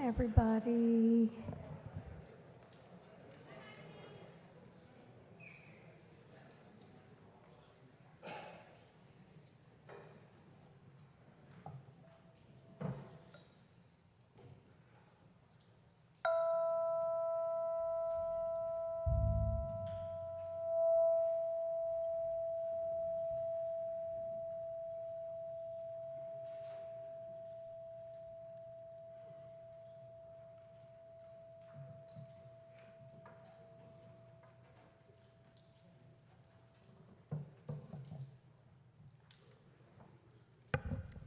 everybody.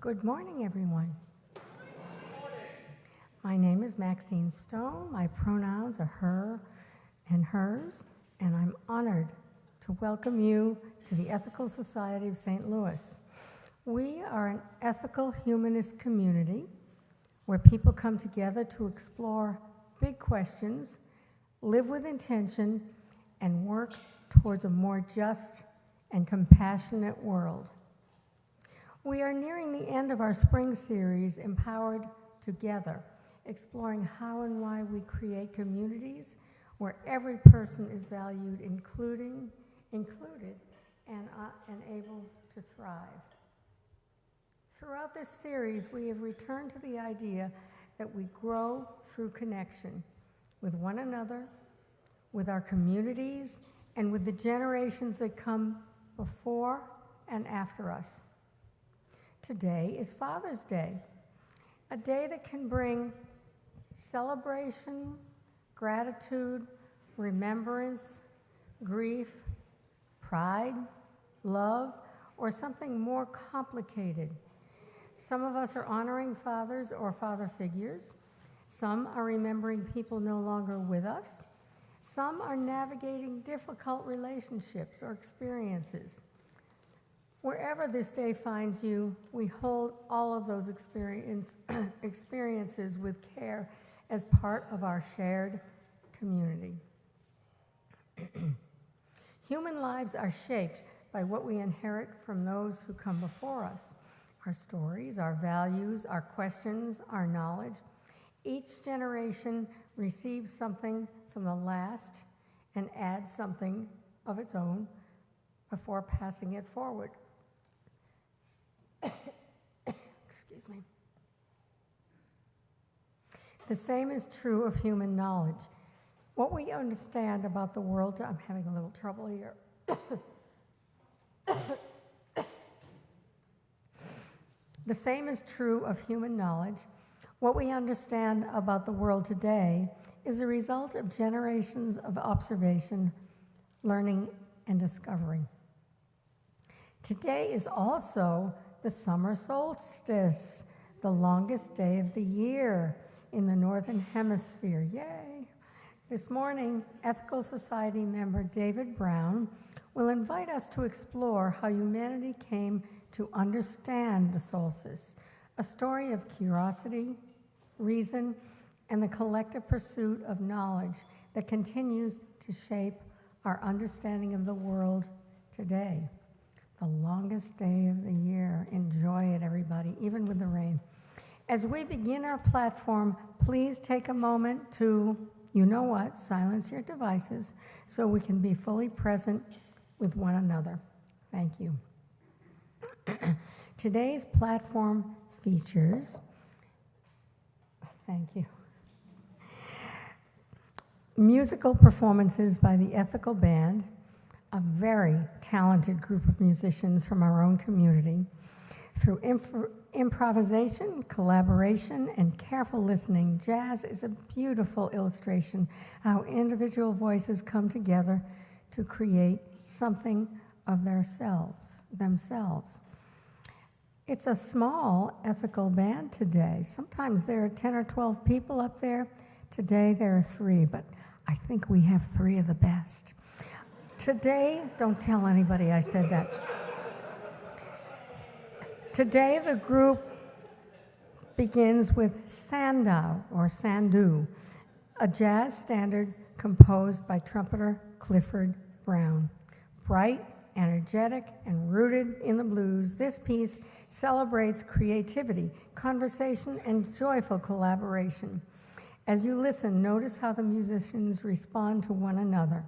Good morning, everyone. My name is Maxine Stone. My pronouns are her and hers, and I'm honored to welcome you to the Ethical Society of St. Louis. We are an ethical humanist community where people come together to explore big questions, live with intention, and work towards a more just and compassionate world. We are nearing the end of our spring series, Empowered Together, exploring how and why we create communities where every person is valued, included, and able to thrive. Throughout this series, we have returned to the idea that we grow through connection with one another, with our communities, and with the generations that come before and after us. Today is Father's Day, a day that can bring celebration, gratitude, remembrance, grief, pride, love, or something more complicated. Some of us are honoring fathers or father figures. Some are remembering people no longer with us. Some are navigating difficult relationships or experiences. Wherever this day finds you, we hold all of those experiences with care as part of our shared community. Human lives are shaped by what we inherit from those who come before us. Our stories, our values, our questions, our knowledge. Each generation receives something from the last and adds something of its own before passing it forward. Excuse me. The same is true of human knowledge. What we understand about the world, I'm having a little trouble here. The same is true of human knowledge. What we understand about the world today is a result of generations of observation, learning, and discovery. Today is also the summer solstice, the longest day of the year in the Northern Hemisphere. Yay! This morning, Ethical Society member David Brown will invite us to explore how humanity came to understand the solstice, a story of curiosity, reason, and the collective pursuit of knowledge that continues to shape our understanding of the world today. The longest day of the year. Enjoy it, everybody, even with the rain. As we begin our platform, please take a moment to, you know what, silence your devices so we can be fully present with one another. Thank you. Today's platform features, thank you, musical performances by the Ethical Band, a very talented group of musicians from our own community. Through improvisation, collaboration, and careful listening, jazz is a beautiful illustration how individual voices come together to create something of themselves. It's a small ethical band today. Sometimes there are 10 or 12 people up there. Today there are 3, but I think we have 3 of the best. Today, don't tell anybody I said that. Today, the group begins with Sandow, or Sandu, a jazz standard composed by trumpeter Clifford Brown. Bright, energetic, and rooted in the blues, this piece celebrates creativity, conversation, and joyful collaboration. As you listen, notice how the musicians respond to one another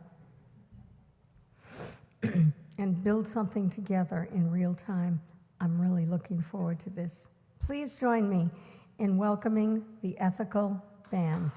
and build something together in real time. I'm really looking forward to this. Please join me in welcoming the Ethical Band.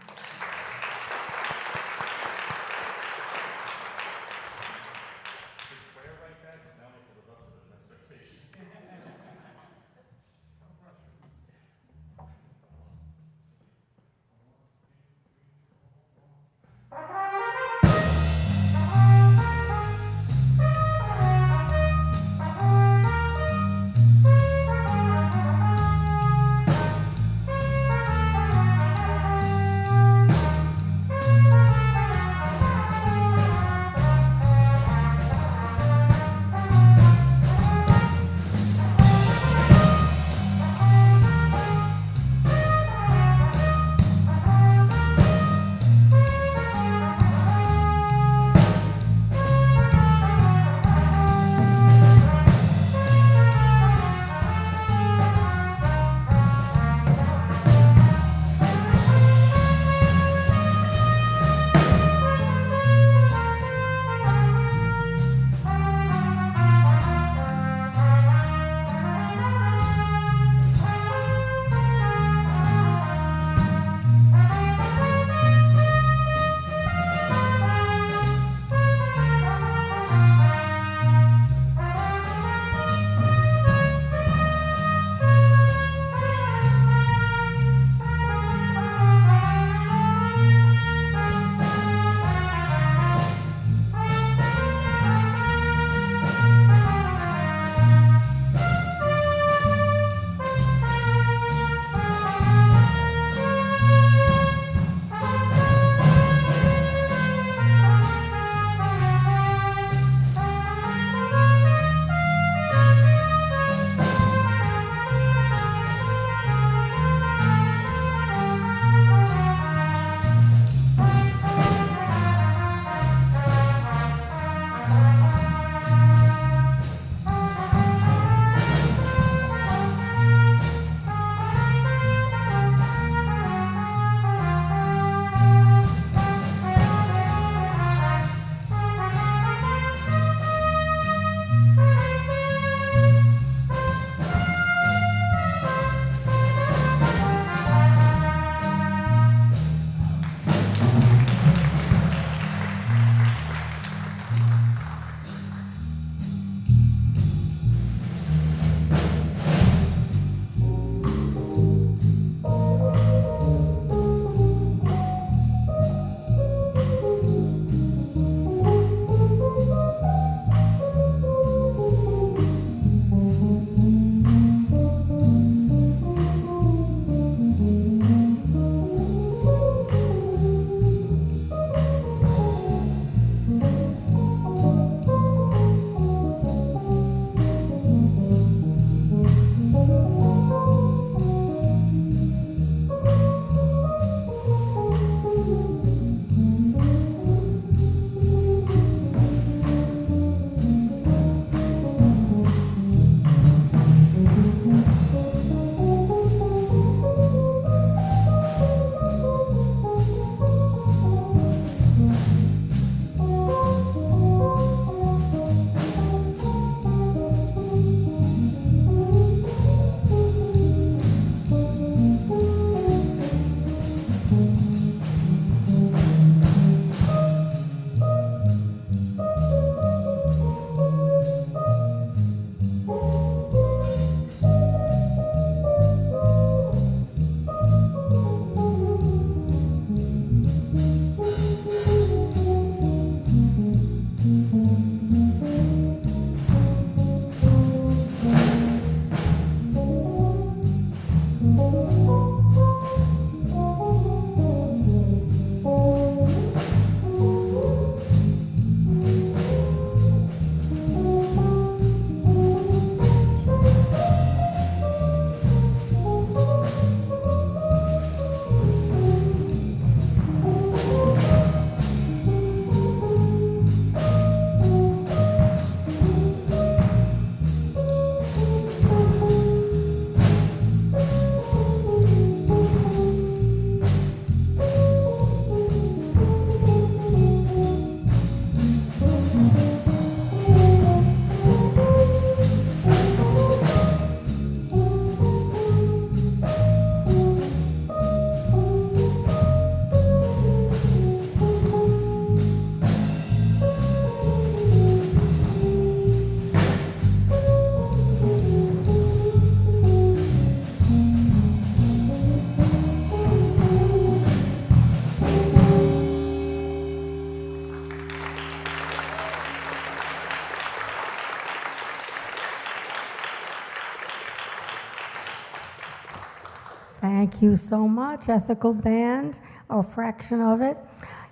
Thank you so much, Ethical Band, or a fraction of it.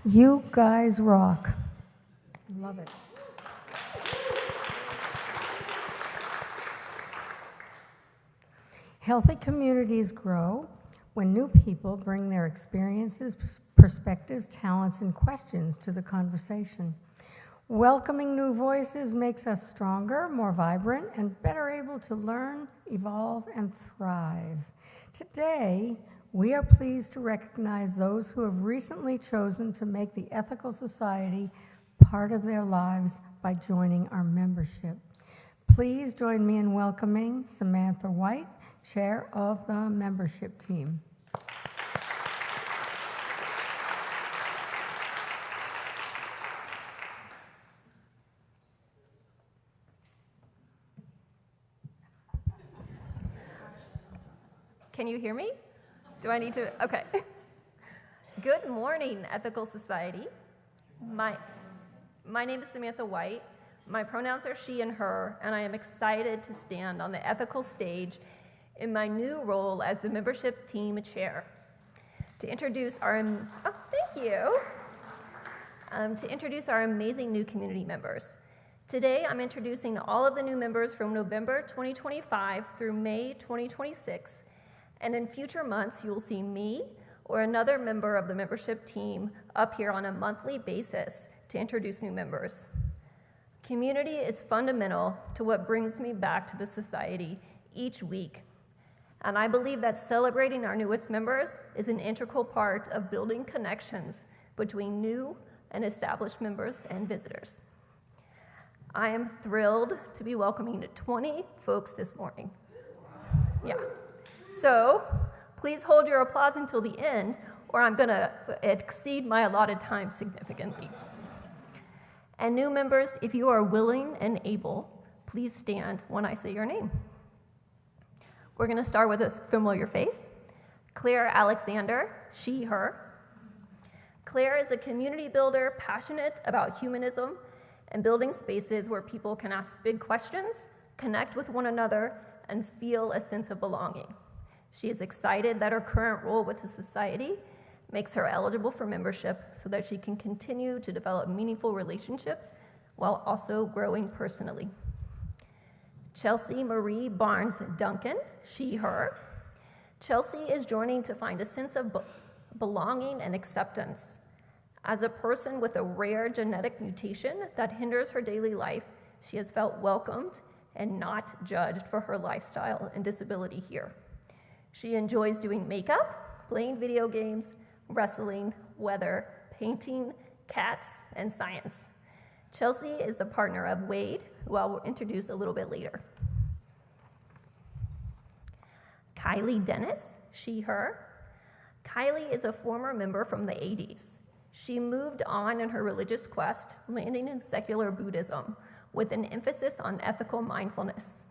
You guys rock. Love it. Healthy communities grow when new people bring their experiences, perspectives, talents, and questions to the conversation. Welcoming new voices makes us stronger, more vibrant, and better able to learn, evolve, and thrive. Today, we are pleased to recognize those who have recently chosen to make the Ethical Society part of their lives by joining our membership. Please join me in welcoming Samantha White, Chair of the membership team. Can you hear me? Do I need to? Okay. Good morning, Ethical Society. My name is Samantha White. My pronouns are she and her, and I am excited to stand on the ethical stage in my new role as the membership team chair. To introduce our amazing new community members. Today, I'm introducing all of the new members from November 2025 through May 2026. And in future months, you will see me or another member of the membership team up here on a monthly basis to introduce new members. Community is fundamental to what brings me back to the society each week. And I believe that celebrating our newest members is an integral part of building connections between new and established members and visitors. I am thrilled to be welcoming 20 folks this morning. Yeah. So please hold your applause until the end, or I'm going to exceed my allotted time significantly. And new members, if you are willing and able, please stand when I say your name. We're going to start with a familiar face. Claire Alexander, she, her. Claire is a community builder passionate about humanism and building spaces where people can ask big questions, connect with one another, and feel a sense of belonging. She is excited that her current role with the society makes her eligible for membership so that she can continue to develop meaningful relationships while also growing personally. Chelsea Marie Barnes Duncan, she, her. Chelsea is joining to find a sense of belonging and acceptance. As a person with a rare genetic mutation that hinders her daily life, she has felt welcomed and not judged for her lifestyle and disability here. She enjoys doing makeup, playing video games, wrestling, weather, painting, cats, and science. Chelsea is the partner of Wade, who I will introduce a little bit later. Kylie Dennis, she, her. Kylie is a former member from the 80s. She moved on in her religious quest, landing in secular Buddhism with an emphasis on ethical mindfulness.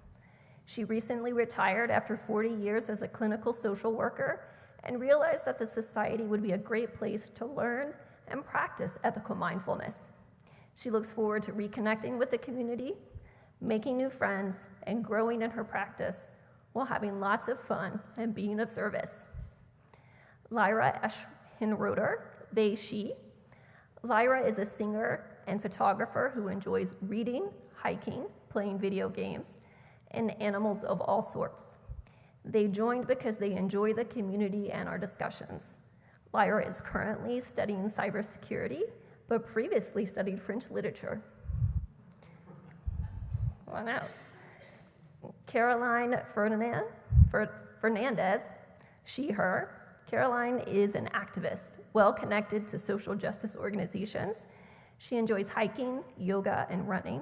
She recently retired after 40 years as a clinical social worker and realized that the society would be a great place to learn and practice ethical mindfulness. She looks forward to reconnecting with the community, making new friends, and growing in her practice while having lots of fun and being of service. Lyra Eschenroder, they, she. Lyra is a singer and photographer who enjoys reading, hiking, playing video games, and animals of all sorts. They joined because they enjoy the community and our discussions. Lyra is currently studying cybersecurity, but previously studied French literature. Well, now, Caroline Fernandez, she, her. Caroline is an activist, well connected to social justice organizations. She enjoys hiking, yoga, and running,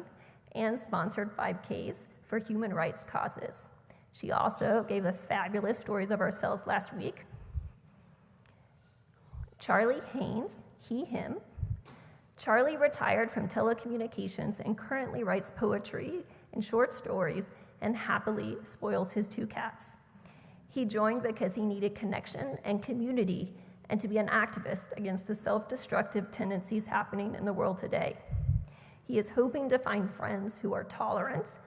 and sponsored 5Ks for human rights causes. She also gave us fabulous stories of ourselves last week. Charlie Haynes, he, him. Charlie retired from telecommunications and currently writes poetry and short stories and happily spoils his 2 cats. He joined because he needed connection and community and to be an activist against the self-destructive tendencies happening in the world today. He is hoping to find friends who are tolerant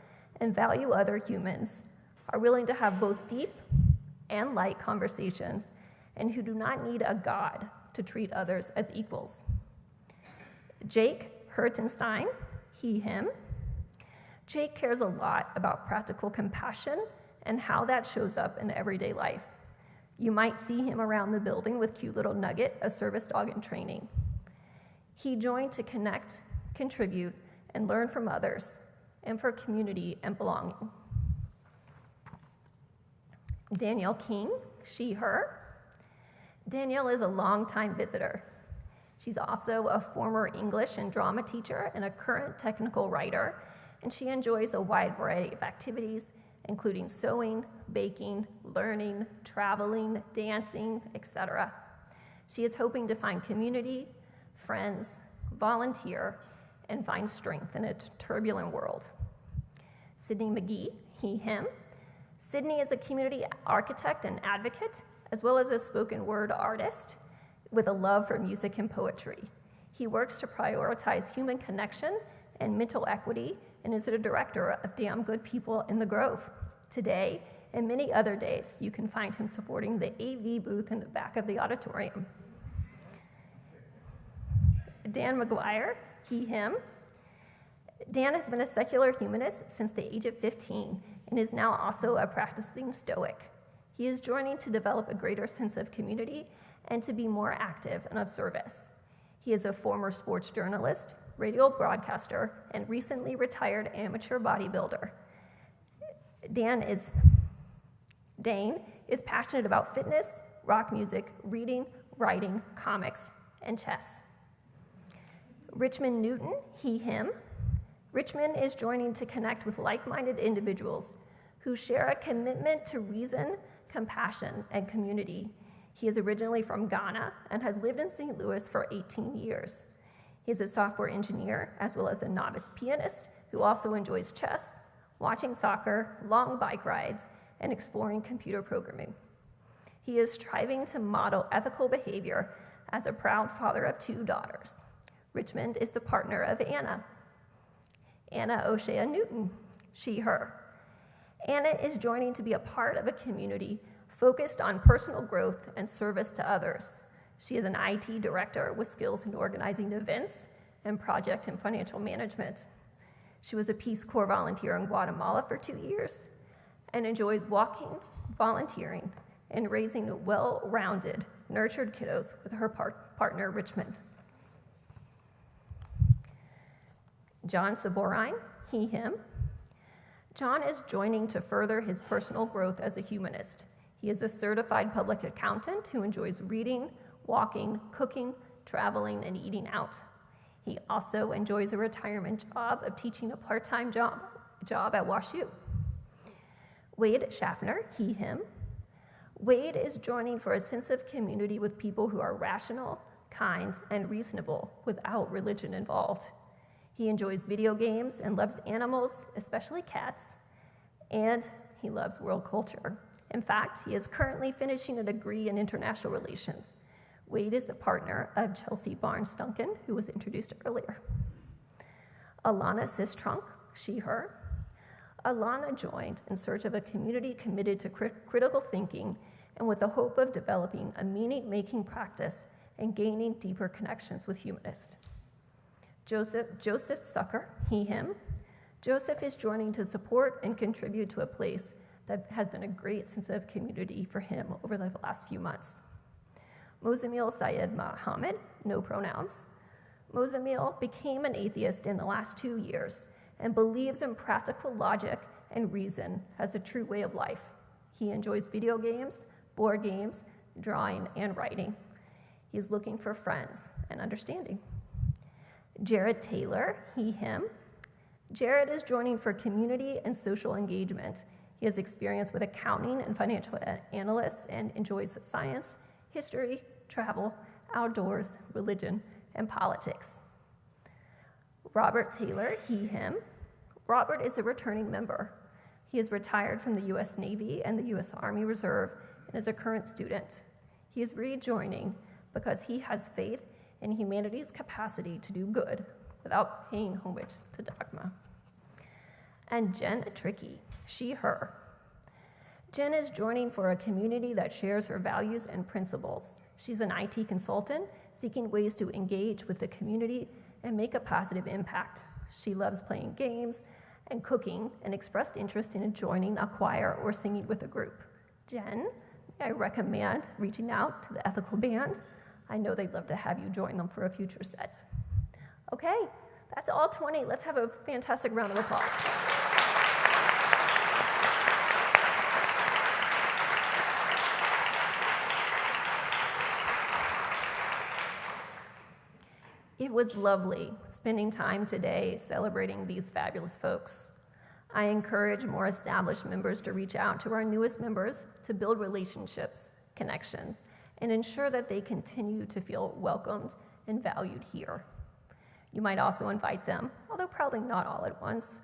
and value other humans, are willing to have both deep and light conversations, and who do not need a God to treat others as equals. Jake Hertenstein, he, him. Jake cares a lot about practical compassion and how that shows up in everyday life. You might see him around the building with cute little Nugget, a service dog in training. He joined to connect, contribute, and learn from others, and for community and belonging. Danielle King, she, her. Danielle is a longtime visitor. She's also a former English and drama teacher and a current technical writer, and she enjoys a wide variety of activities, including sewing, baking, learning, traveling, dancing, etc. She is hoping to find community, friends, volunteer, and find strength in a turbulent world. Sydney McGee, he, him. Sydney is a community architect and advocate, as well as a spoken word artist with a love for music and poetry. He works to prioritize human connection and mental equity and is the director of Damn Good People in the Grove. Today, and many other days, you can find him supporting the AV booth in the back of the auditorium. Dan McGuire, he, him. Dan has been a secular humanist since the age of 15 and is now also a practicing Stoic. He is joining to develop a greater sense of community and to be more active and of service. He is a former sports journalist, radio broadcaster, and recently retired amateur bodybuilder. Dane is passionate about fitness, rock music, reading, writing, comics, and chess. Richmond Newton, he, him. Richmond is joining to connect with like-minded individuals who share a commitment to reason, compassion, and community. He is originally from Ghana and has lived in St. Louis for 18 years. He is a software engineer as well as a novice pianist who also enjoys chess, watching soccer, long bike rides, and exploring computer programming. He is striving to model ethical behavior as a proud father of 2 daughters. Richmond is the partner of Anna O'Shea Newton, she, her. Anna is joining to be a part of a community focused on personal growth and service to others. She is an IT director with skills in organizing events and project and financial management. She was a Peace Corps volunteer in Guatemala for 2 years and enjoys walking, volunteering, and raising well-rounded, nurtured kiddos with her partner, Richmond. John Saborine, he, him. John is joining to further his personal growth as a humanist. He is a certified public accountant who enjoys reading, walking, cooking, traveling, and eating out. He also enjoys a retirement job of teaching a part-time job at WashU. Wade Schaffner, he, him. Wade is joining for a sense of community with people who are rational, kind, and reasonable without religion involved. He enjoys video games and loves animals, especially cats, and he loves world culture. In fact, he is currently finishing a degree in international relations. Wade is the partner of Chelsea Barnes Duncan, who was introduced earlier. Alana Sistrunk, she, her. Alana joined in search of a community committed to critical thinking and with the hope of developing a meaning-making practice and gaining deeper connections with humanists. Joseph Sucker, he, him. Joseph is joining to support and contribute to a place that has been a great sense of community for him over the last few months. Mozamil Syed Muhammad, no pronouns. Mozamil became an atheist in the last 2 years and believes in practical logic and reason as the true way of life. He enjoys video games, board games, drawing, and writing. He is looking for friends and understanding. Jared Taylor, he, him. Jared is joining for community and social engagement. He has experience with accounting and financial analysts and enjoys science, history, travel, outdoors, religion, and politics. Robert Taylor, he, him. Robert is a returning member. He is retired from the U.S. Navy and the U.S. Army Reserve and is a current student. He is rejoining because he has faith in humanity's capacity to do good without paying homage to dogma. And Jen Tricky, she, her. Jen is joining for a community that shares her values and principles. She's an IT consultant seeking ways to engage with the community and make a positive impact. She loves playing games and cooking and expressed interest in joining a choir or singing with a group. Jen, I recommend reaching out to the Ethical Band. I know they'd love to have you join them for a future set. Okay, that's all 20. Let's have a fantastic round of applause. It was lovely spending time today celebrating these fabulous folks. I encourage more established members to reach out to our newest members to build relationships, connections, and ensure that they continue to feel welcomed and valued here. You might also invite them, although probably not all at once,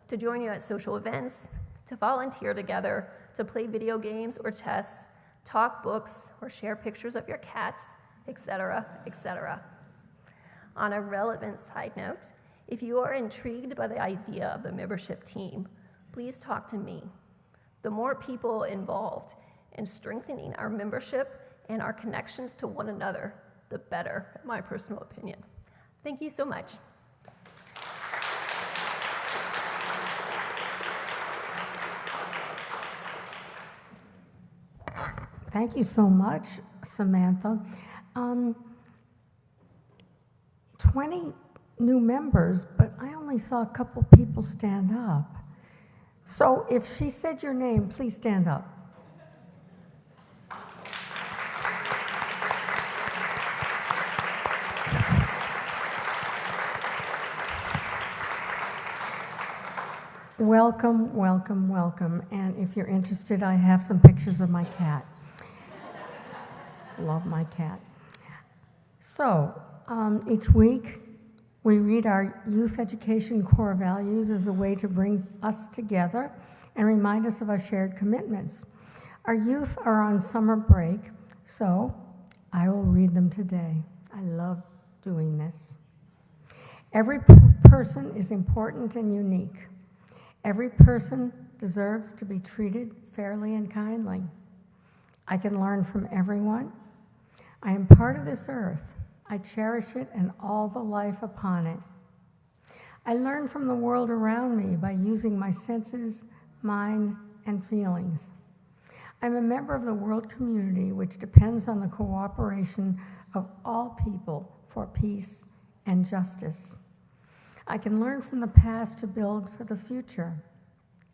to join you at social events, to volunteer together, to play video games or chess, talk books, or share pictures of your cats, etc., etc. On a relevant side note, if you are intrigued by the idea of the membership team, please talk to me. The more people involved in strengthening our membership and our connections to one another, the better, in my personal opinion. Thank you so much. Thank you so much, Samantha. 20 new members, but I only saw a couple people stand up. So if she said your name, please stand up. Welcome, welcome, welcome. And if you're interested, I have some pictures of my cat. Love my cat. So, each week, we read our youth education core values as a way to bring us together and remind us of our shared commitments. Our youth are on summer break, so I will read them today. I love doing this. Every person is important and unique. Every person deserves to be treated fairly and kindly. I can learn from everyone. I am part of this earth. I cherish it and all the life upon it. I learn from the world around me by using my senses, mind, and feelings. I'm a member of the world community, which depends on the cooperation of all people for peace and justice. I can learn from the past to build for the future.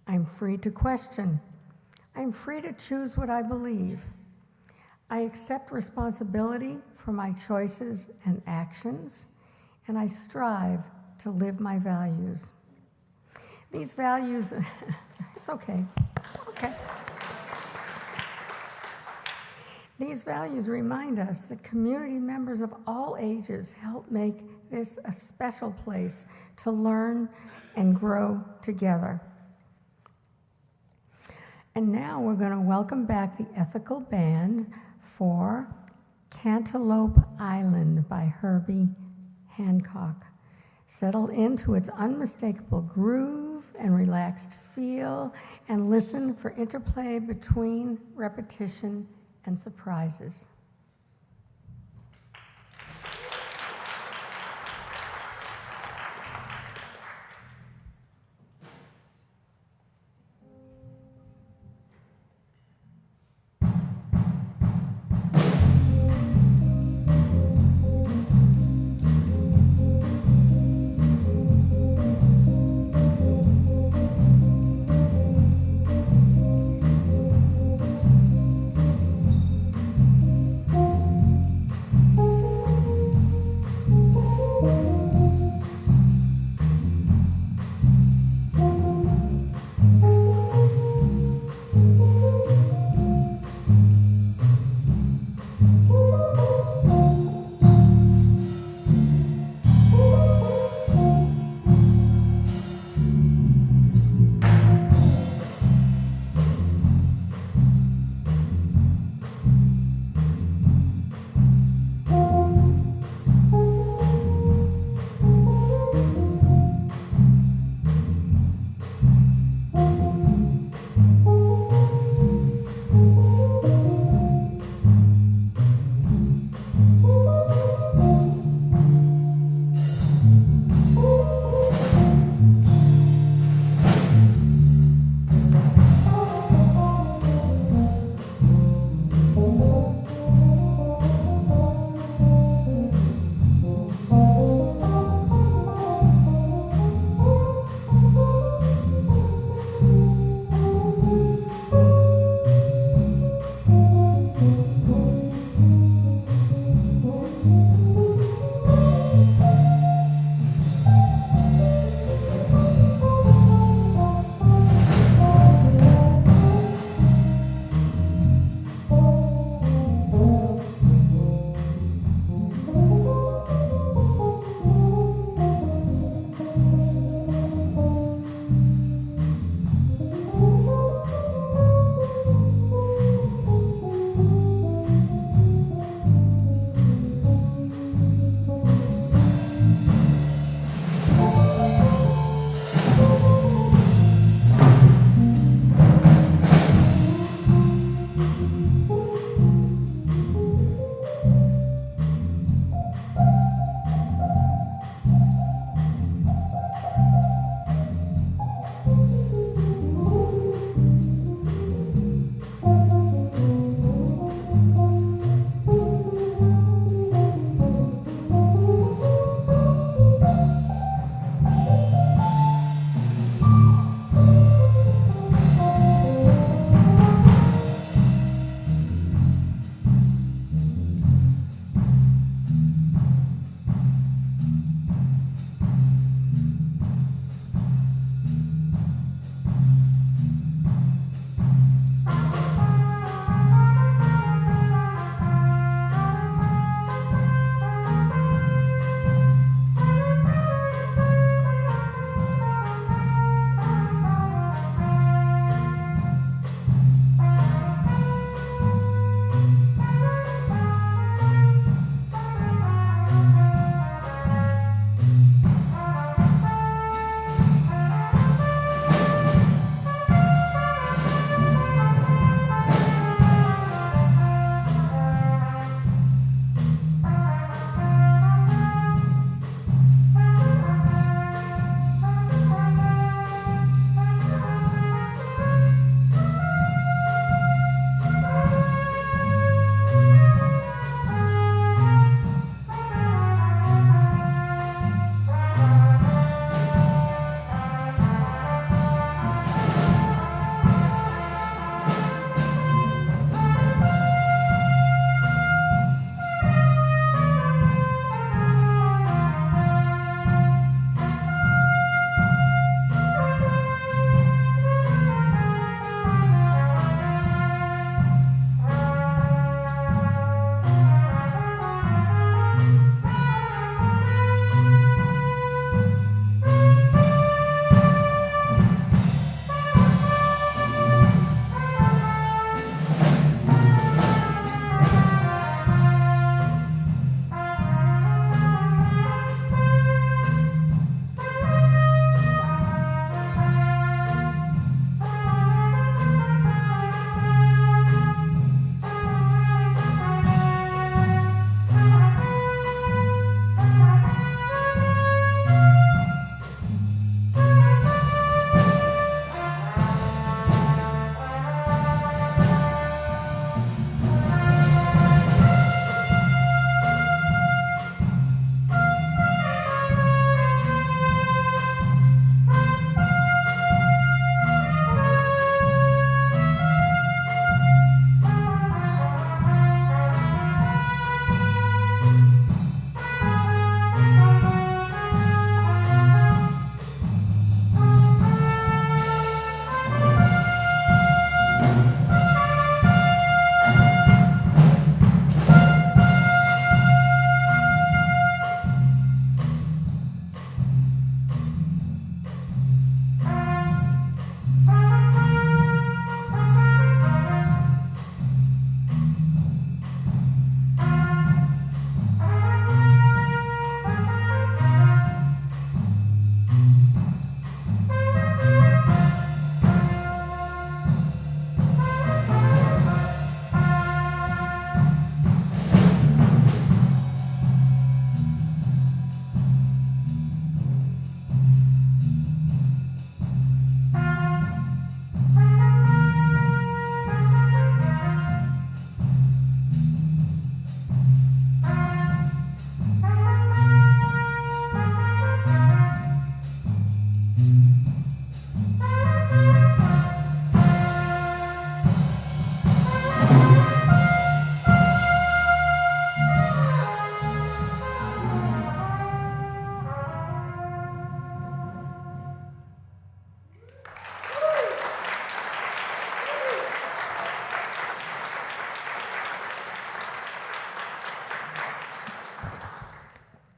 I'm free to question. I'm free to choose what I believe. I accept responsibility for my choices and actions, and I strive to live my values. These values, it's okay. These values remind us that community members of all ages help make this a special place to learn and grow together. And now we're going to welcome back the Ethical Band for Cantaloupe Island by Herbie Hancock. Settle into its unmistakable groove and relaxed feel, and listen for interplay between repetition and surprises.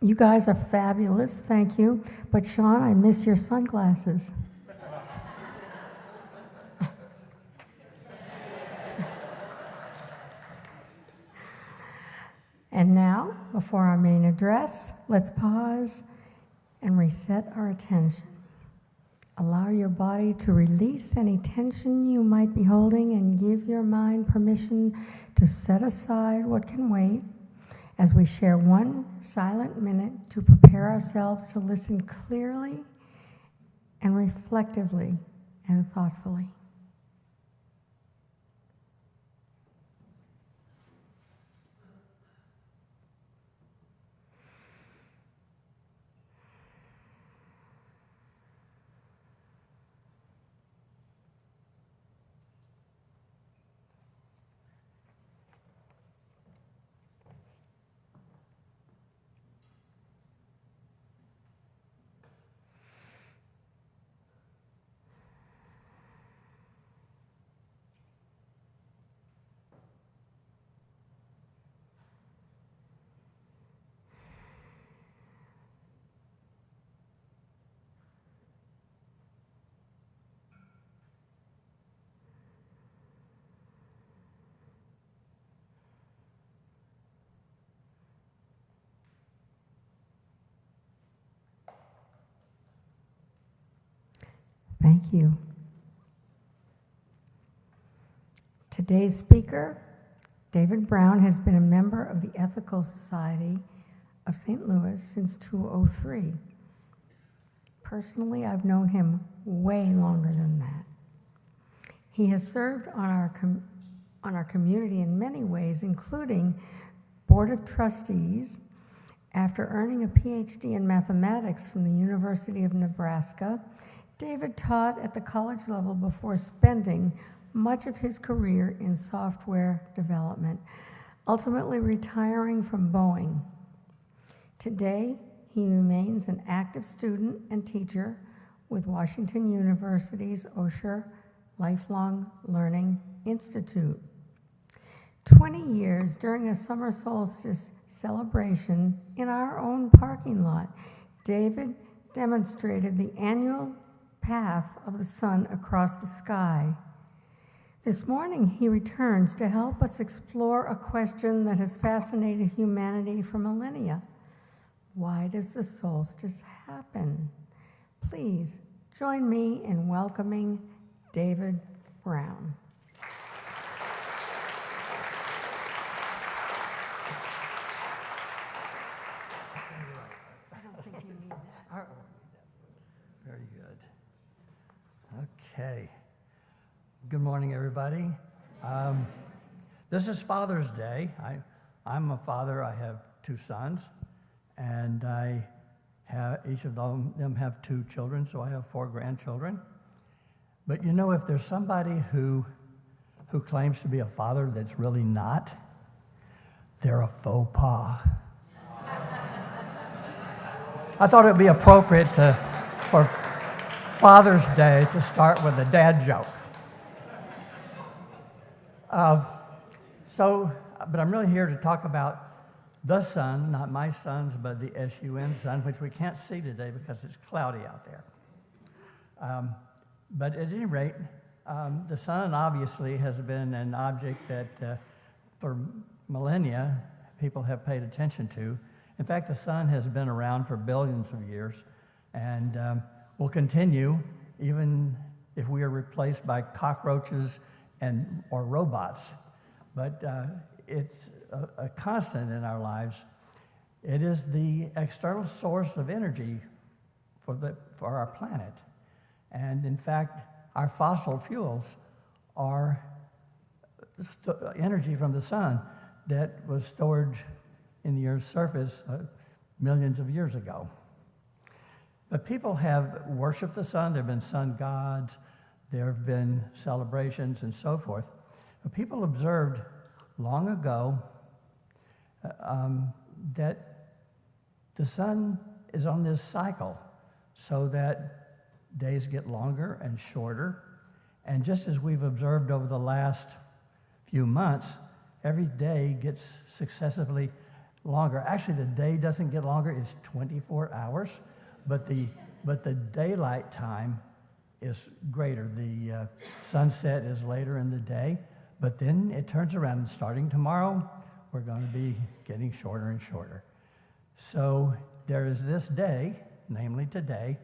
You guys are fabulous, thank you. But Sean, I miss your sunglasses. And now, before our main address, let's pause and reset our attention. Allow your body to release any tension you might be holding and give your mind permission to set aside what can wait as we share one silent minute to prepare ourselves to listen clearly and reflectively and thoughtfully. Thank you. Today's speaker, David Brown, has been a member of the Ethical Society of St. Louis since 2003. Personally, I've known him way longer than that. He has served on our community in many ways, including Board of Trustees. After earning a PhD in mathematics from the University of Nebraska, David taught at the college level before spending much of his career in software development, ultimately retiring from Boeing. Today, he remains an active student and teacher with Washington University's Osher Lifelong Learning Institute. 20 years during a summer solstice celebration in our own parking lot, David demonstrated the annual path of the sun across the sky. This morning, he returns to help us explore a question that has fascinated humanity for millennia. Why does the solstice happen? Please join me in welcoming David Brown. I don't think you need that. Very good. Okay. Good morning, everybody. This is Father's Day. I'm a father. I have 2 sons, and each of them have 2 children, so I have 4 grandchildren. But you know, if there's somebody who claims to be a father that's really not, they're a faux pas. I thought it would be appropriate for Father's Day to start with a dad joke. But I'm really here to talk about the sun, not my sons, but the SUN sun, which we can't see today because it's cloudy out there. But at any rate, the sun obviously has been an object that for millennia people have paid attention to. In fact, the sun has been around for billions of years and will continue even if we are replaced by cockroaches or robots. But it's a constant in our lives. It is the external source of energy for our planet. And in fact, our fossil fuels are energy from the sun that was stored in the Earth's surface millions of years ago. But people have worshiped the sun. There have been sun gods. There have been celebrations and so forth. But people observed long ago that the sun is on this cycle so that days get longer and shorter. And just as we've observed over the last few months, every day gets successively longer. Actually, the day doesn't get longer, it's 24 hours, but the daylight time is greater. The sunset is later in the day, but then it turns around, and starting tomorrow, we're going to be getting shorter and shorter. So there is this day, namely today,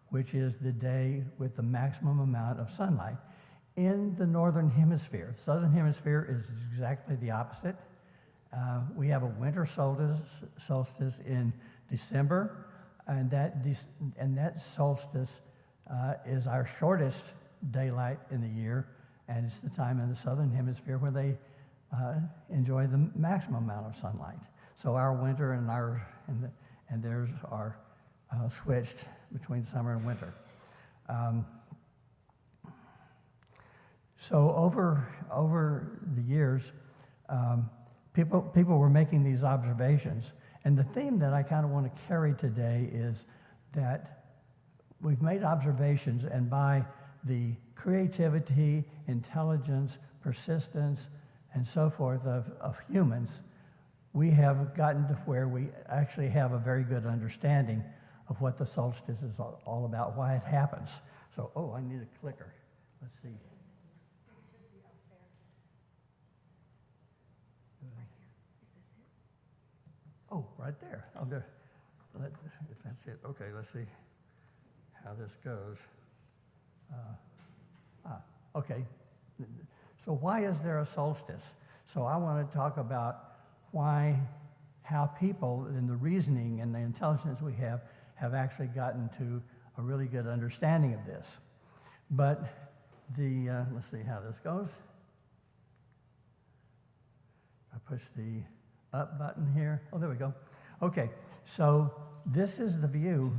which is the day with the maximum amount of sunlight in the northern hemisphere. Southern hemisphere is exactly the opposite. We have a winter solstice in December, and that solstice is our shortest daylight in the year, and it's the time in the southern hemisphere where they enjoy the maximum amount of sunlight. So our winter and theirs are switched between summer and winter. So over the years, people were making these observations, and the theme that I kind of want to carry today is that we've made observations, and by the creativity, intelligence, persistence, and so forth of humans, we have gotten to where we actually have a very good understanding of what the solstice is all about, why it happens. So, I need a clicker. Let's see. It should be up there. Right here. Is this it? Oh, right there. If that's it. Okay, let's see how this goes. Okay. So why is there a solstice? So I want to talk about how people and the reasoning and the intelligence we have actually gotten to a really good understanding of this. But let's see how this goes. I push the up button here. Oh, there we go. Okay, so this is the view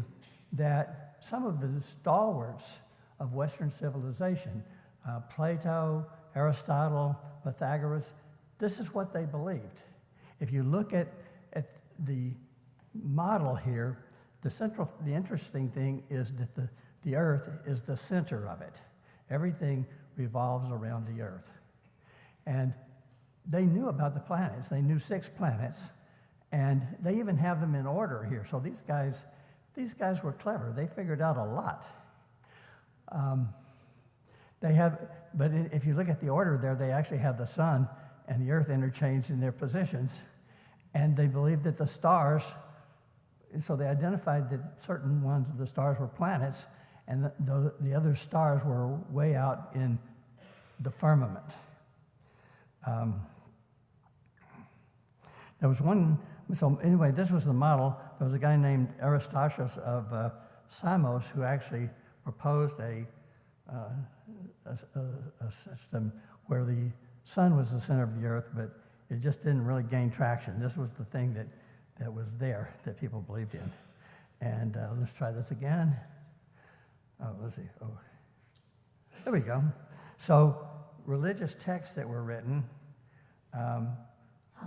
that some of the stalwarts of Western civilization, Plato, Aristotle, Pythagoras, this is what they believed. If you look at the model here, the interesting thing is that the Earth is the center of it. Everything revolves around the Earth. And they knew about the planets. They knew 6 planets, and they even have them in order here. So these guys were clever. They figured out a lot. But if you look at the order there, they actually have the sun and the Earth interchanged in their positions, and they believed that the stars, so they identified that certain ones of the stars were planets, and the other stars were way out in the firmament. There was one, so anyway, this was the model. There was a guy named Aristarchus of Samos who actually proposed a system where the sun was the center of the Earth, but it just didn't really gain traction. This was the thing that was there that people believed in. And let's try this again. Let's see. There we go. So religious texts that were written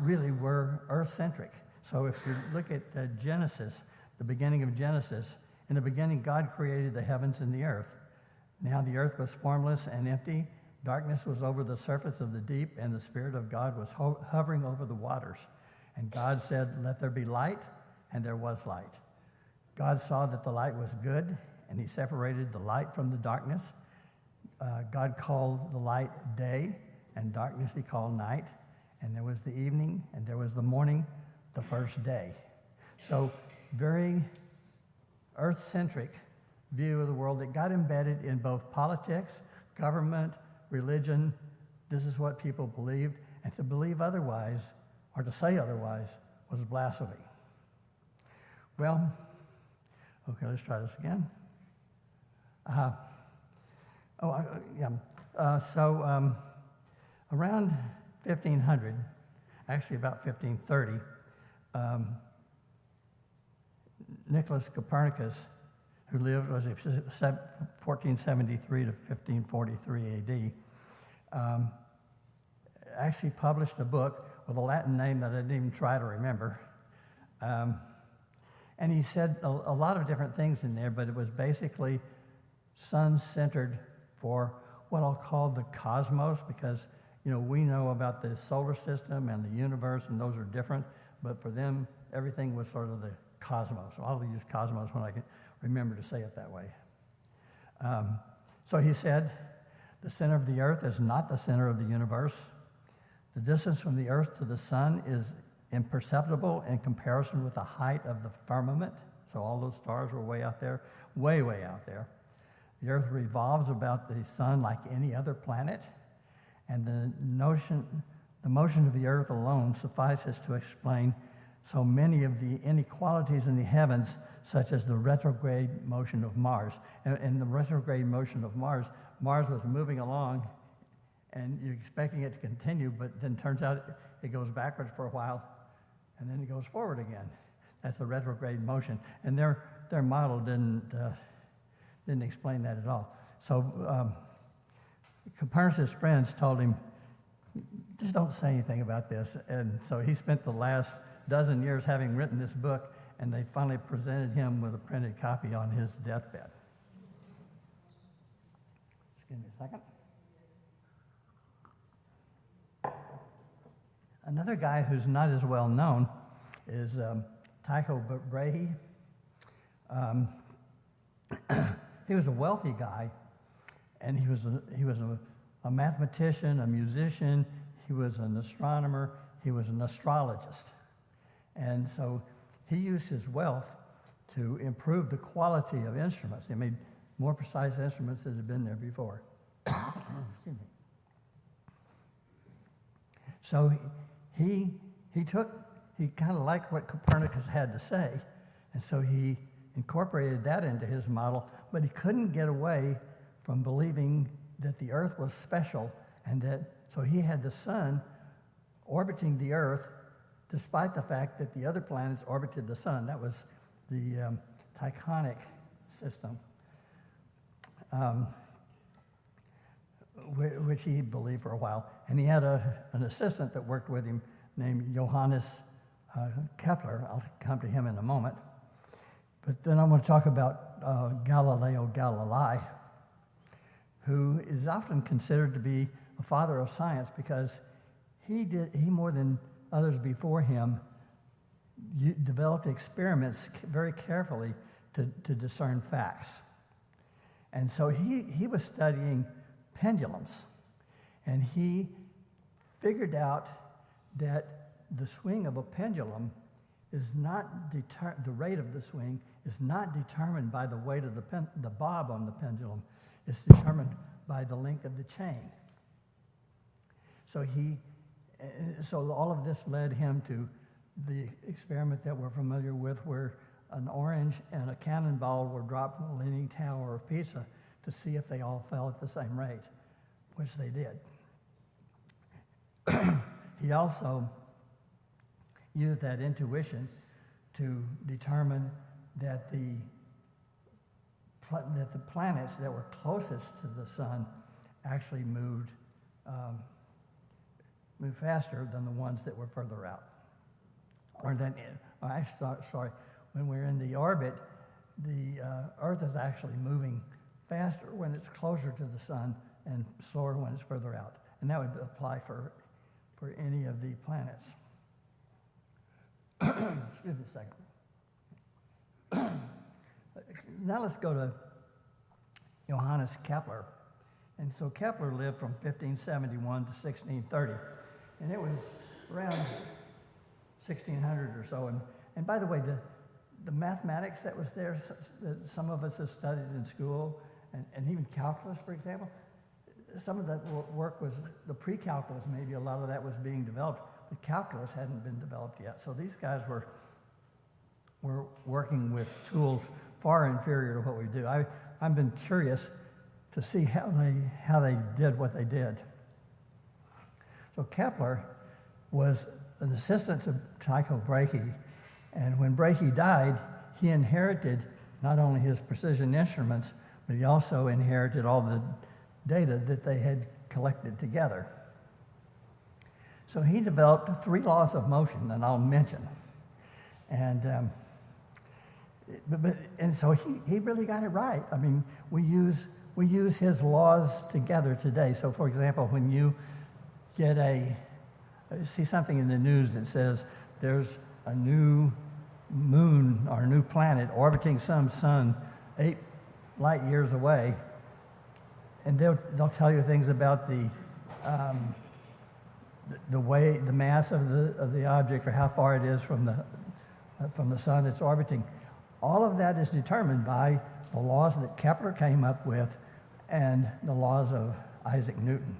really were Earth-centric. So if you look at Genesis, the beginning of Genesis, in the beginning God created the heavens and the earth. Now the earth was formless and empty. Darkness was over the surface of the deep, and the Spirit of God was hovering over the waters. And God said, "Let there be light," and there was light. God saw that the light was good, and he separated the light from the darkness. God called the light day, and darkness he called night. And there was the evening, and there was the morning, the first day. So very earth-centric view of the world that got embedded in both politics, government, religion. This is what people believed, and to believe otherwise, or to say otherwise, was blasphemy. Well, okay, let's try this again. Around 1500, actually about 1530, Nicholas Copernicus, who lived, 1473 to 1543 AD, actually published a book with a Latin name that I didn't even try to remember. And he said a lot of different things in there, but it was basically sun-centered for what I'll call the cosmos, because we know about the solar system and the universe, and those are different. but for them, everything was sort of the cosmos. So I'll use cosmos when I can remember to say it that way. So he said, the center of the earth is not the center of the universe. The distance from the earth to the sun is imperceptible in comparison with the height of the firmament. So all those stars were way out there, way, way out there. The earth revolves about the sun like any other planet, and the motion of the earth alone suffices to explain so many of the inequalities in the heavens, such as the retrograde motion of Mars. And the retrograde motion of Mars was moving along, and you're expecting it to continue, but then turns out it goes backwards for a while, and then it goes forward again. That's the retrograde motion. And their model didn't explain that at all. So Copernicus' friends told him, just don't say anything about this. And so he spent the last dozen years having written this book, and they finally presented him with a printed copy on his deathbed. Just give me a second. Another guy who's not as well known is Tycho Brahe. He was a wealthy guy, and he was a mathematician, a musician, he was an astronomer, he was an astrologist. And so he used his wealth to improve the quality of instruments. He made more precise instruments than had been there before. Excuse me. So he kind of liked what Copernicus had to say, and so he incorporated that into his model, but he couldn't get away from believing that the Earth was special, and so he had the sun orbiting the Earth despite the fact that the other planets orbited the sun. That was the Tychonic system, which he believed for a while. And he had an assistant that worked with him named Johannes Kepler. I'll come to him in a moment. But then I'm going to talk about Galileo Galilei, who is often considered to be a father of science because he more than others before him developed experiments very carefully to discern facts. And so he was studying pendulums, and he figured out that the swing of a pendulum is not the rate of the swing is not determined by the weight of the bob on the pendulum. It's determined by the length of the chain. So all of this led him to the experiment that we're familiar with, where an orange and a cannonball were dropped from the Leaning Tower of Pisa to see if they all fell at the same rate, which they did. He also used that intuition to determine that the planets that were closest to the sun actually moved faster than the ones that were further out. When we're in the orbit, the Earth is actually moving faster when it's closer to the sun and slower when it's further out. And that would apply for any of the planets. Excuse me a second. Now let's go to Johannes Kepler. And so Kepler lived from 1571 to 1630. And it was around 1600 or so. And by the way, the mathematics that was there, that some of us have studied in school, and even calculus, for example, some of that work was the pre-calculus, maybe a lot of that was being developed, but calculus hadn't been developed yet. So these guys were working with tools far inferior to what we do. I've been curious to see how they did what they did. So Kepler was an assistant to Tycho Brahe, and when Brahe died, he inherited not only his precision instruments, but he also inherited all the data that they had collected together. So he developed 3 laws of motion that I'll mention. And so he really got it right. I mean, we use his laws together today. So for example, when you see something in the news that says there's a new moon or a new planet orbiting some sun 8 light years away, and they'll tell you things about the mass of the object, or how far it is from the sun it's orbiting. All of that is determined by the laws that Kepler came up with and the laws of Isaac Newton.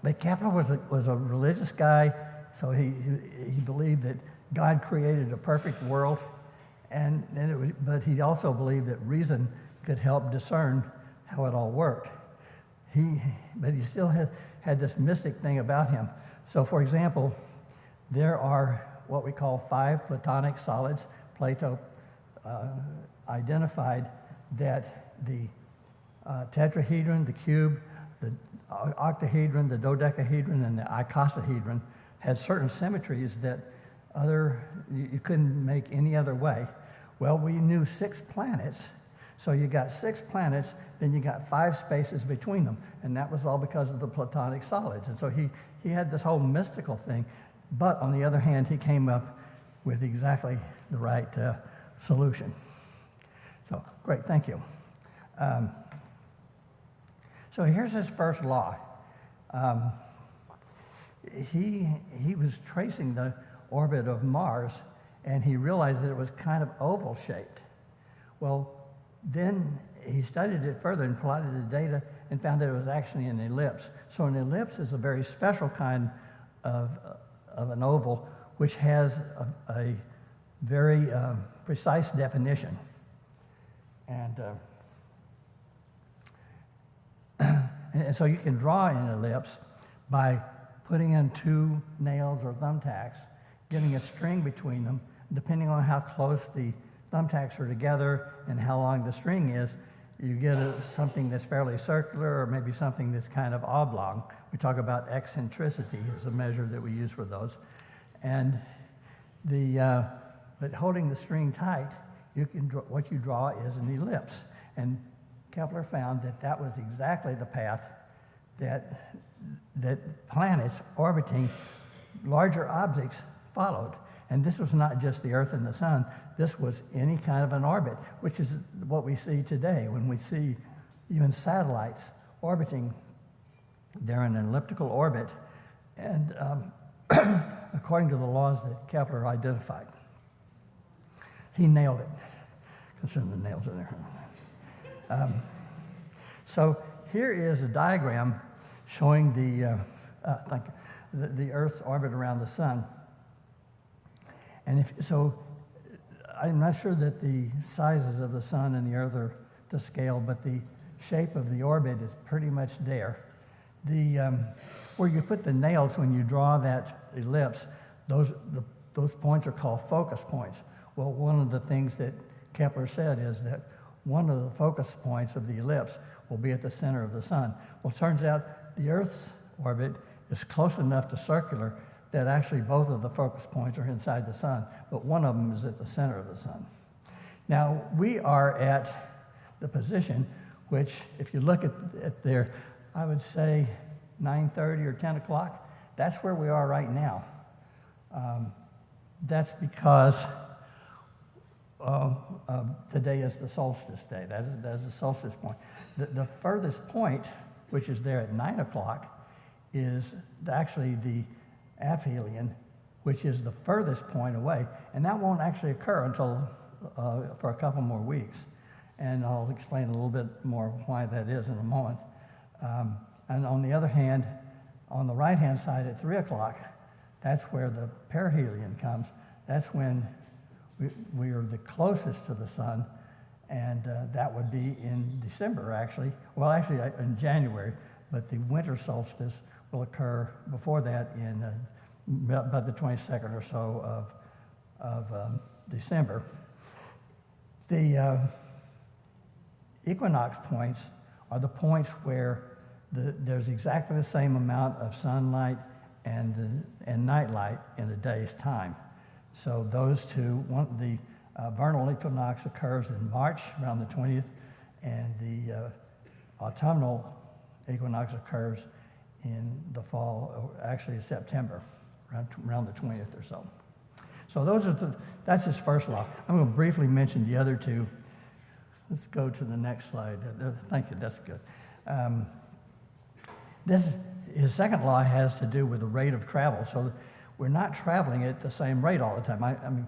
But Kepler was a religious guy, so he believed that God created a perfect world, but he also believed that reason could help discern how it all worked. But he still had this mystic thing about him. So, for example, there are what we call 5 Platonic solids. Plato identified that the tetrahedron, the cube, the octahedron, the dodecahedron, and the icosahedron had certain symmetries that you couldn't make any other way. Well, we knew 6 planets, so you got 6 planets, then you got 5 spaces between them, and that was all because of the Platonic solids. And so he had this whole mystical thing, but on the other hand, he came up with exactly the right solution. So, great, thank you. So here's his first law. He was tracing the orbit of Mars, and he realized that it was kind of oval-shaped. Well, then he studied it further and plotted the data and found that it was actually an ellipse. So an ellipse is a very special kind of an oval, which has a very precise definition. And so you can draw an ellipse by putting in 2 nails or thumbtacks, getting a string between them. Depending on how close the thumbtacks are together and how long the string is, you get something that's fairly circular, or maybe something that's kind of oblong. We talk about eccentricity as a measure that we use for those. And but holding the string tight, what you draw is an ellipse. And Kepler found that was exactly the path that planets orbiting larger objects followed. And this was not just the Earth and the Sun. This was any kind of an orbit, which is what we see today. When we see even satellites orbiting, they're in an elliptical orbit, and according to the laws that Kepler identified. He nailed it. Consider the nails in there. So here is a diagram showing the Earth's orbit around the Sun. And I'm not sure that the sizes of the Sun and the Earth are to scale, but the shape of the orbit is pretty much there. Where you put the nails when you draw that ellipse, those points are called focus points. Well, one of the things that Kepler said is that one of the focus points of the ellipse will be at the center of the Sun. Well, it turns out the Earth's orbit is close enough to circular that actually both of the focus points are inside the Sun, but one of them is at the center of the Sun. Now, we are at the position which, if you look at there, I would say 9:30 or 10 o'clock, that's where we are right now. That's because today is the solstice day. That is the solstice point. The furthest point, which is there at 9 o'clock, is actually the aphelion, which is the furthest point away, and that won't actually occur until for a couple more weeks. And I'll explain a little bit more why that is in a moment. And on the other hand, on the right-hand side at 3 o'clock, that's where the perihelion comes. That's when we are the closest to the Sun, and that would be in December, actually. Well, actually in January, but the winter solstice will occur before that in about the 22nd or so of December. The equinox points are the points where there's exactly the same amount of sunlight and night light in a day's time. So those two, the vernal equinox occurs in March, around the 20th, and the autumnal equinox occurs in the fall, actually September, around the 20th or so. So that's his first law. I'm going to briefly mention the other two. Let's go to the next slide. Thank you, that's good. His second law has to do with the rate of travel. So we're not traveling at the same rate all the time. I mean,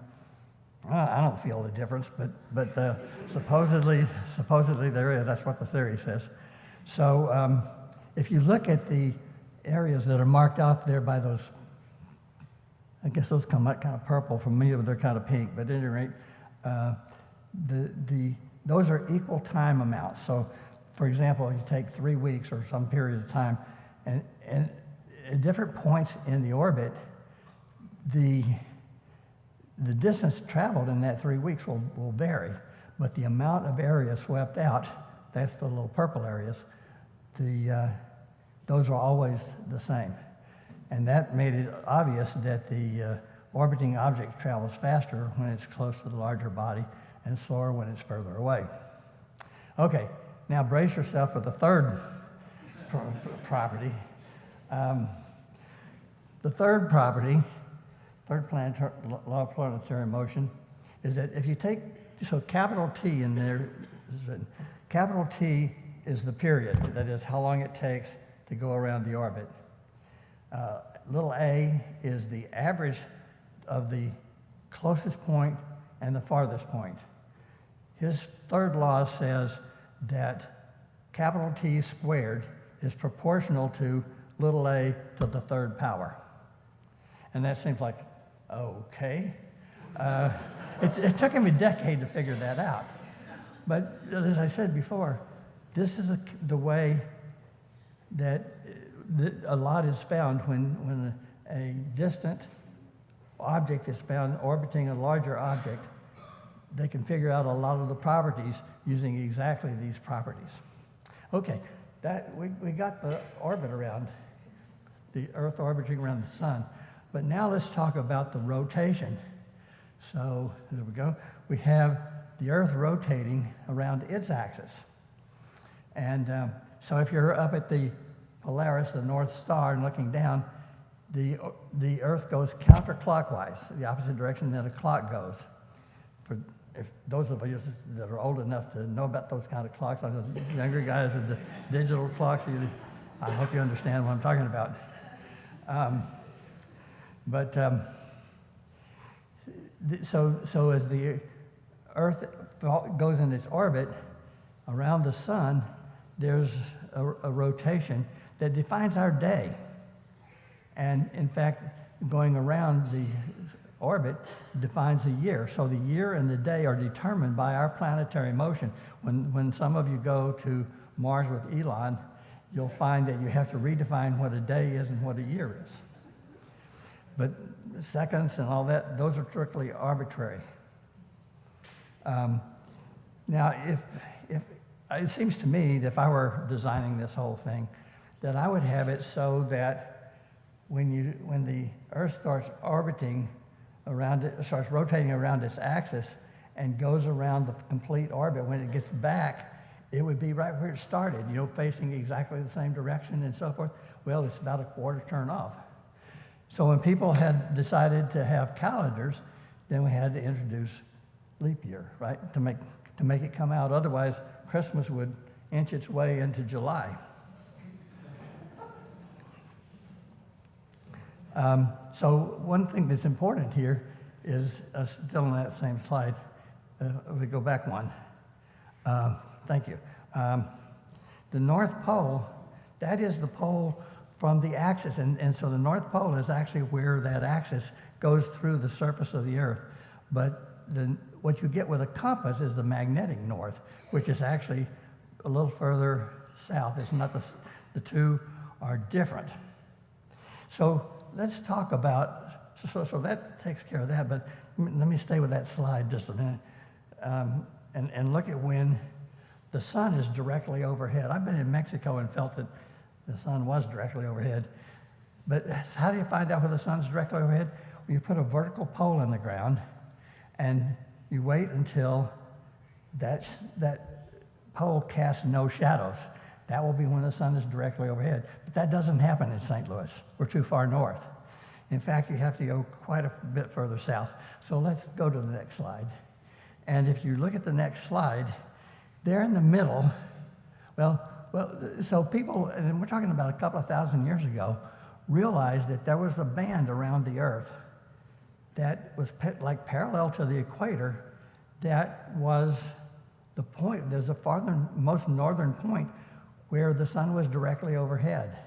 I don't feel the difference, but supposedly there is. That's what the theory says. So if you look at the areas that are marked off there by those, I guess those come out kind of purple. For me, they're kind of pink. But at any rate, those are equal time amounts. So, for example, you take 3 weeks or some period of time, and at different points in the orbit, the distance traveled in that 3 weeks will vary, but the amount of area swept out, that's the little purple areas, those are always the same. And that made it obvious that the orbiting object travels faster when it's close to the larger body and slower when it's further away. Okay, now brace yourself for the third property. The third property, third law of planetary motion, is that if you take, so capital T in there is written, capital T is the period, that is how long it takes to go around the orbit. Little a is the average of the closest point and the farthest point. His third law says that capital T squared is proportional to little a to the third power. And that seems like, okay. It took him a decade to figure that out. But as I said before, this is the way that a lot is found when a distant object is found orbiting a larger object. They can figure out a lot of the properties using exactly these properties. Okay, we got the orbit around, the Earth orbiting around the sun. But now let's talk about the rotation. So there we go. We have the Earth rotating around its axis. And so if you're up at the Polaris, the North Star, and looking down, the Earth goes counterclockwise, the opposite direction that a clock goes. If those of you that are old enough to know about those kind of clocks, like the younger guys with the digital clocks, I hope you understand what I'm talking about. So as the Earth goes in its orbit around the sun, there's a rotation that defines our day. And in fact, going around the orbit defines a year. So the year and the day are determined by our planetary motion. When some of you go to Mars with Elon, you'll find that you have to redefine what a day is and what a year is. But seconds and all that, those are strictly arbitrary. Now, if it seems to me that if I were designing this whole thing, that I would have it so that when the Earth starts orbiting around it, starts rotating around its axis and goes around the complete orbit, when it gets back, it would be right where it started, facing exactly the same direction and so forth. Well, it's about a quarter turn off. So when people had decided to have calendars, then we had to introduce leap year, right, to make it come out. Otherwise, Christmas would inch its way into July. So one thing that's important here is, still on that same slide, we go back one. Thank you. The North Pole, that is the pole from the axis, and so the North Pole is actually where that axis goes through the surface of the Earth. But what you get with a compass is the magnetic north, which is actually a little further south. It's not the two are different. So let's talk about, so that takes care of that, but let me stay with that slide just a minute and look at when the sun is directly overhead. I've been in Mexico and felt that the sun was directly overhead. But how do you find out whether the sun's directly overhead? Well, you put a vertical pole in the ground and you wait until that pole casts no shadows. That will be when the sun is directly overhead. But that doesn't happen in St. Louis. We're too far north. In fact, you have to go quite a bit further south. So let's go to the next slide. And if you look at the next slide, there in the middle, so people, and we're talking about a couple of thousand years ago, realized that there was a band around the Earth that was like parallel to the equator. That was the point. There's a most northern point where the sun was directly overhead,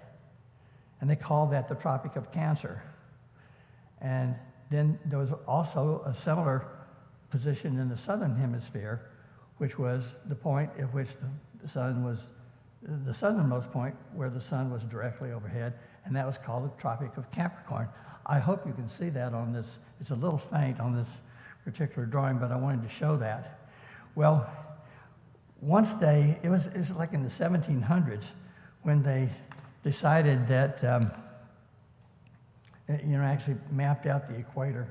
and they called that the Tropic of Cancer. And then there was also a similar position in the southern hemisphere, which was the point at which the sun was the southernmost point where the sun was directly overhead, and that was called the Tropic of Capricorn. I hope you can see that on this. It's a little faint on this particular drawing, but I wanted to show that. Well, once it was like in the 1700s when they decided that, actually mapped out the equator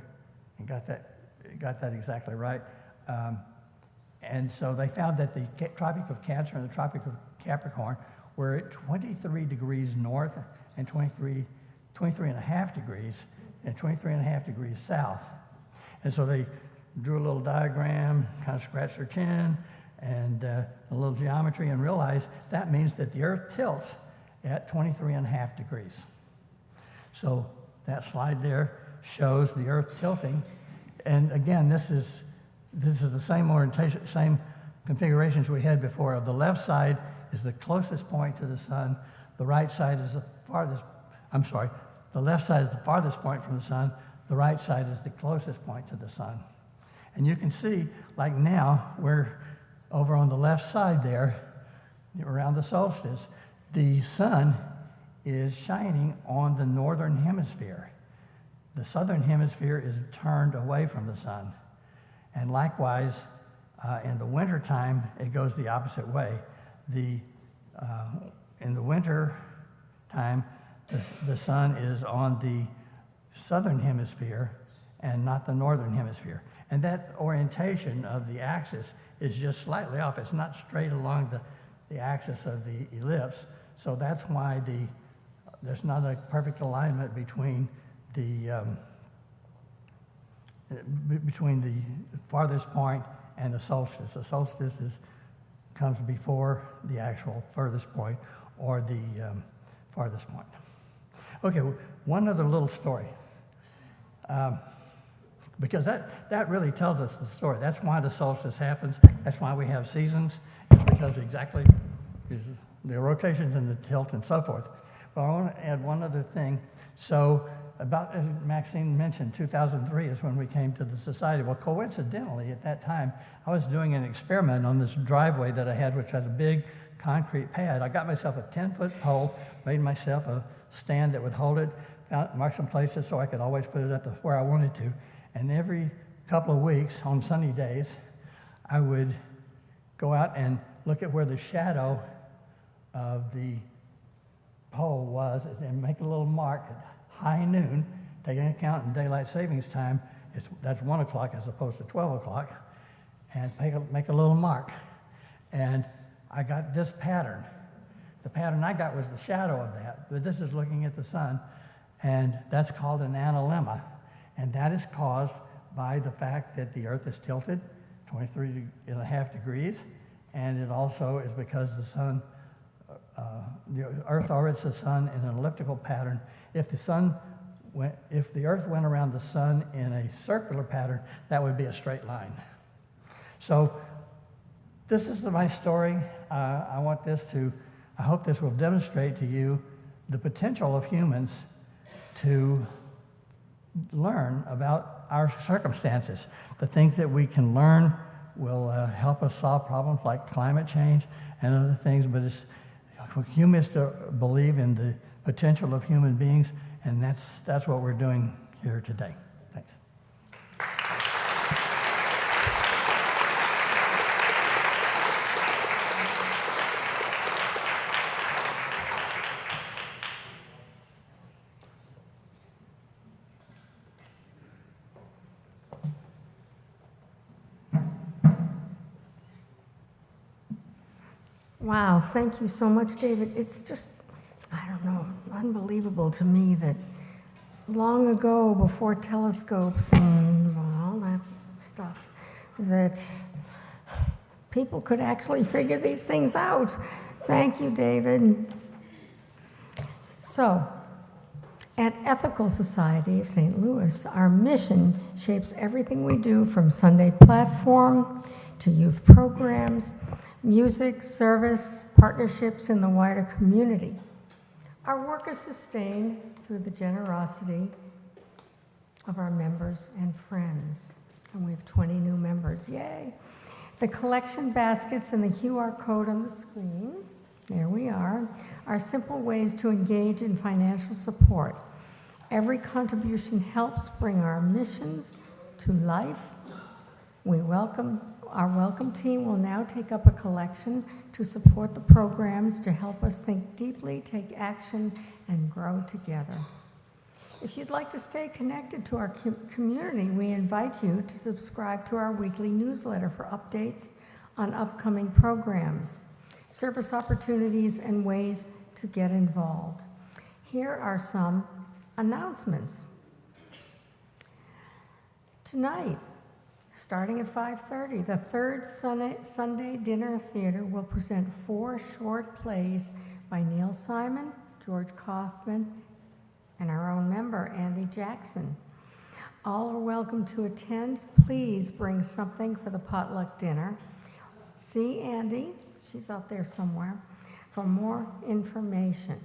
and got that exactly right. And so they found that the Tropic of Cancer and the Tropic of Capricorn were at 23 degrees north and 23 and a half degrees and 23 and a half degrees south. And so they drew a little diagram, kind of scratched their chin, and a little geometry, and realized that means that the Earth tilts at 23 and a half degrees. So that slide there shows the Earth tilting. And again, this is the same orientation, same configurations we had before. The left side is the closest point to the sun. The right side is the left side is the farthest point from the sun. The right side is the closest point to the sun. And you can see, like now, we're over on the left side there, around the solstice, the sun is shining on the northern hemisphere. The southern hemisphere is turned away from the sun. And likewise, in the wintertime, it goes the opposite way. In the winter time, the sun is on the southern hemisphere and not the northern hemisphere. And that orientation of the axis is just slightly off. It's not straight along the axis of the ellipse. So that's why there's not a perfect alignment between the farthest point and the solstice. The solstice comes before the actual furthest point or the farthest point. Okay, one other little story. Because that really tells us the story. That's why the solstice happens. That's why we have seasons. It's because exactly the rotations and the tilt and so forth. But I want to add one other thing. So about, as Maxine mentioned, 2003 is when we came to the society. Well, coincidentally, at that time, I was doing an experiment on this driveway that I had, which has a big concrete pad. I got myself a 10-foot pole, made myself a stand that would hold it, marked some places so I could always put it up to where I wanted to. And every couple of weeks, on sunny days, I would go out and look at where the shadow of the pole was and make a little mark at high noon, taking into account in daylight savings time, that's 1 o'clock as opposed to 12 o'clock, and make a little mark. And I got this pattern. The pattern I got was the shadow of that, but this is looking at the sun, and that's called an analemma. And that is caused by the fact that the Earth is tilted 23 and a half degrees, and it also is because the Earth orbits the sun in an elliptical pattern. If the Earth went around the sun in a circular pattern, that would be a straight line. So this is my story. I hope this will demonstrate to you the potential of humans to learn about our circumstances. The things that we can learn will help us solve problems like climate change and other things, but it's for humans to believe in the potential of human beings, and that's what we're doing here today. Thanks. Wow, thank you so much, David. It's just, I don't know, unbelievable to me that long ago, before telescopes and all that stuff, that people could actually figure these things out. Thank you, David. So, at Ethical Society of St. Louis, our mission shapes everything we do, from Sunday platform to youth programs, music, service, partnerships in the wider community. Our work is sustained through the generosity of our members and friends. And we have 20 new members, yay. The collection baskets and the QR code on the screen, there we are simple ways to engage in financial support. Every contribution helps bring our missions to life. Our welcome team will now take up a collection to support the programs, to help us think deeply, take action, and grow together. If you'd like to stay connected to our community, we invite you to subscribe to our weekly newsletter for updates on upcoming programs, service opportunities, and ways to get involved. Here are some announcements. Tonight, starting at 5:30, the third Sunday Dinner Theater will present 4 short plays by Neil Simon, George Kaufman, and our own member, Andy Jackson. All are welcome to attend. Please bring something for the potluck dinner. See Andy, she's out there somewhere, for more information.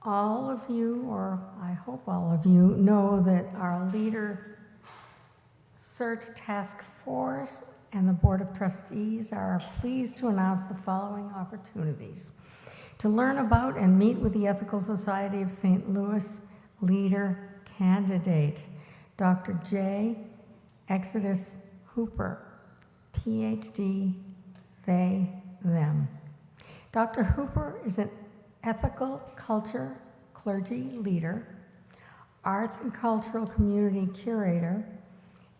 All of you, or I hope all of you, know that our Leader Search Task Force and the Board of Trustees are pleased to announce the following opportunities. To learn about and meet with the Ethical Society of St. Louis Leader Candidate, Dr. J. Exodus Hooper, PhD, they, them. Dr. Hooper is an ethical culture clergy leader, arts and cultural community curator,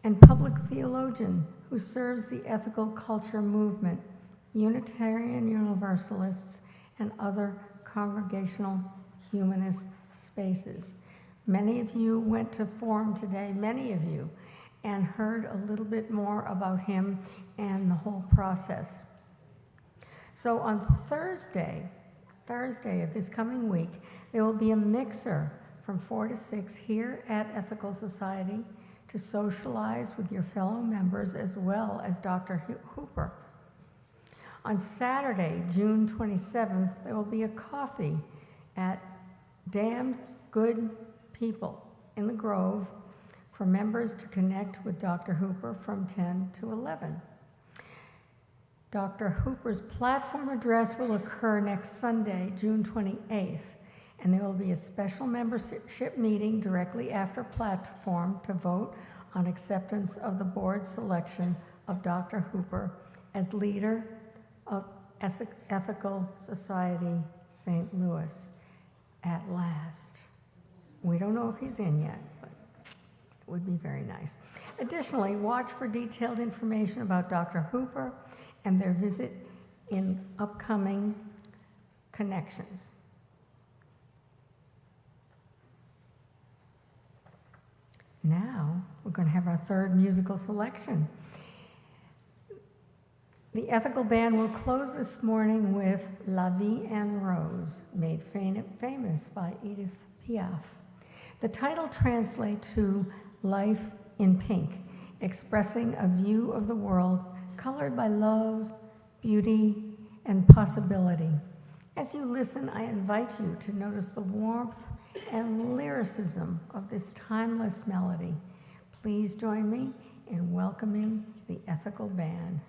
and public theologian who serves the ethical culture movement, Unitarian Universalists, and other congregational humanist spaces. Many of you went to Forum today, many of you, and heard a little bit more about him and the whole process. So on Thursday of this coming week, there will be a mixer from 4 to 6 here at Ethical Society to socialize with your fellow members as well as Dr. Hooper. On Saturday, June 27th, there will be a coffee at Damn Good People in the Grove for members to connect with Dr. Hooper from 10 to 11. Dr. Hooper's platform address will occur next Sunday, June 28th, and there will be a special membership meeting directly after platform to vote on acceptance of the board selection of Dr. Hooper as leader of Ethical Society St. Louis at last. We don't know if he's in yet, but it would be very nice. Additionally, watch for detailed information about Dr. Hooper and their visit in upcoming connections. Now, we're going to have our third musical selection. The Ethical Band will close this morning with La Vie en Rose, made famous by Edith Piaf. The title translates to Life in Pink, expressing a view of the world colored by love, beauty, and possibility. As you listen, I invite you to notice the warmth and lyricism of this timeless melody. Please join me in welcoming the Ethical Band.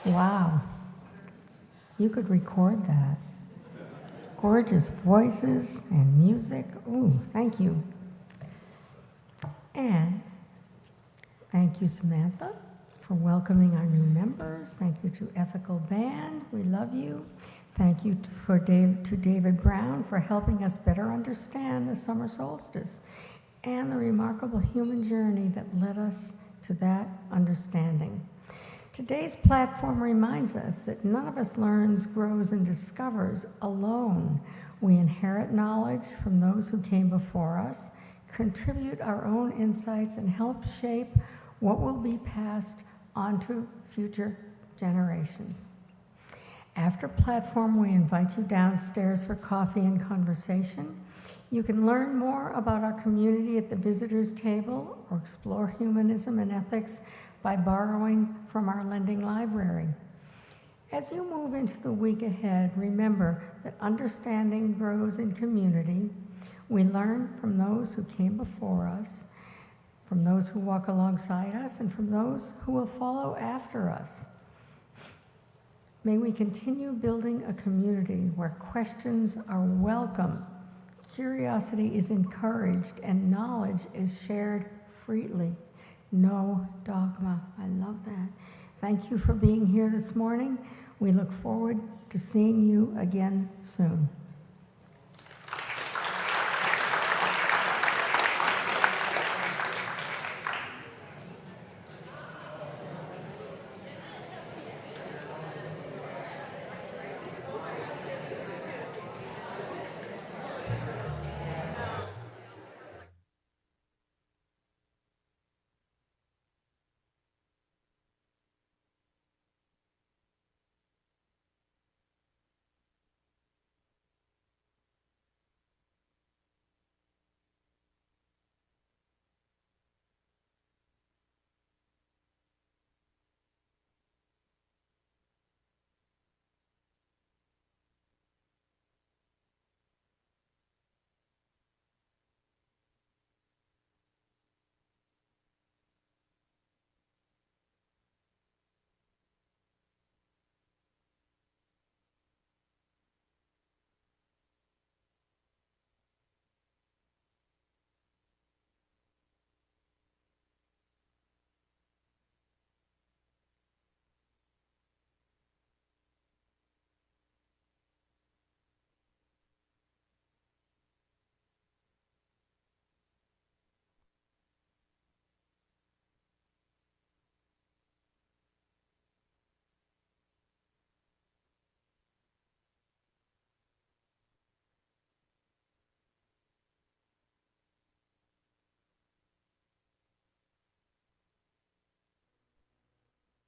Wow. You could record that. Gorgeous voices and music. Ooh, thank you. And thank you, Samantha, for welcoming our new members. Thank you to Ethical Band. We love you. Thank you to David Brown for helping us better understand the summer solstice and the remarkable human journey that led us to that understanding. Today's platform reminds us that none of us learns, grows, and discovers alone. We inherit knowledge from those who came before us, contribute our own insights, and help shape what will be passed on to future generations. After platform, we invite you downstairs for coffee and conversation. You can learn more about our community at the visitors table or explore humanism and ethics by borrowing from our lending library. As you move into the week ahead, remember that understanding grows in community. We learn from those who came before us, from those who walk alongside us, and from those who will follow after us. May we continue building a community where questions are welcome, curiosity is encouraged, and knowledge is shared freely. No dogma. I love that. Thank you for being here this morning. We look forward to seeing you again soon.